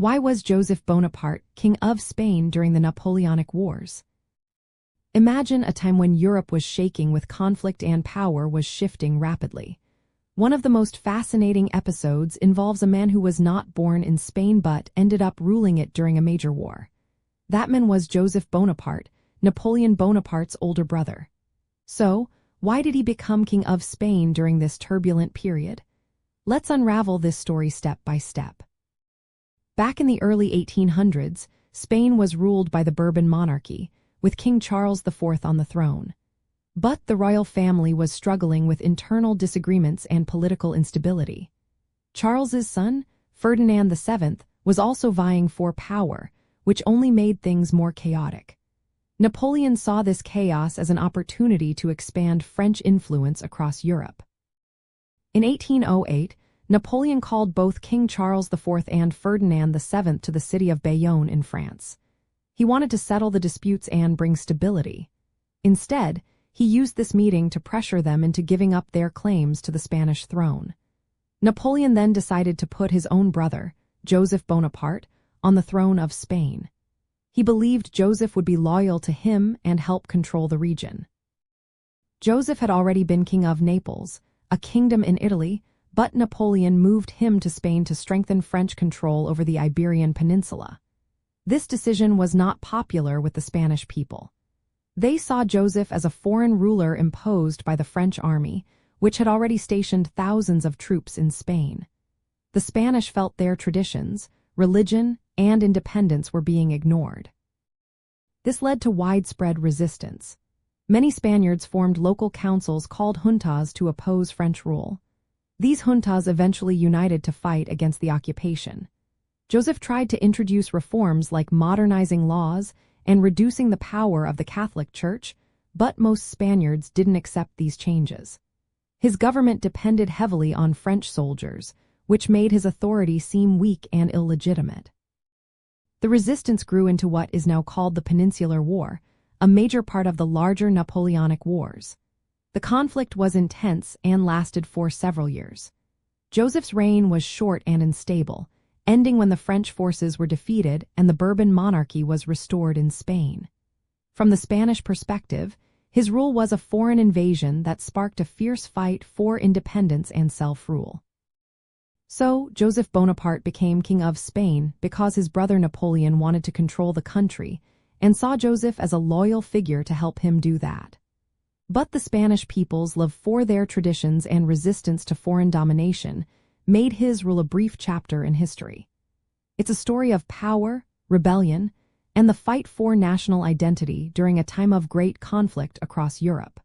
Why was Joseph Bonaparte king of Spain during the Napoleonic Wars? Imagine a time when Europe was shaking with conflict and power was shifting rapidly. One of the most fascinating episodes involves a man who was not born in Spain but ended up ruling it during a major war. That man was Joseph Bonaparte, Napoleon Bonaparte's older brother. So, why did he become king of Spain during this turbulent period? Let's unravel this story step by step. Back in the early 1800s, Spain was ruled by the Bourbon monarchy, with King Charles IV on the throne. But the royal family was struggling with internal disagreements and political instability. Charles's son, Ferdinand VII, was also vying for power, which only made things more chaotic. Napoleon saw this chaos as an opportunity to expand French influence across Europe. In 1808, Napoleon called both King Charles IV and Ferdinand VII to the city of Bayonne in France. He wanted to settle the disputes and bring stability. Instead, he used this meeting to pressure them into giving up their claims to the Spanish throne. Napoleon then decided to put his own brother, Joseph Bonaparte, on the throne of Spain. He believed Joseph would be loyal to him and help control the region. Joseph had already been king of Naples, a kingdom in Italy, but Napoleon moved him to Spain to strengthen French control over the Iberian Peninsula. This decision was not popular with the Spanish people. They saw Joseph as a foreign ruler imposed by the French army, which had already stationed thousands of troops in Spain. The Spanish felt their traditions, religion, and independence were being ignored. This led to widespread resistance. Many Spaniards formed local councils called juntas to oppose French rule. These juntas eventually united to fight against the occupation. Joseph tried to introduce reforms like modernizing laws and reducing the power of the Catholic Church, but most Spaniards didn't accept these changes. His government depended heavily on French soldiers, which made his authority seem weak and illegitimate. The resistance grew into what is now called the Peninsular War, a major part of the larger Napoleonic Wars. The conflict was intense and lasted for several years. Joseph's reign was short and unstable, ending when the French forces were defeated and the Bourbon monarchy was restored in Spain. From the Spanish perspective, his rule was a foreign invasion that sparked a fierce fight for independence and self-rule. So, Joseph Bonaparte became king of Spain because his brother Napoleon wanted to control the country and saw Joseph as a loyal figure to help him do that. But the Spanish people's love for their traditions and resistance to foreign domination made his rule a brief chapter in history. It's a story of power, rebellion, and the fight for national identity during a time of great conflict across Europe.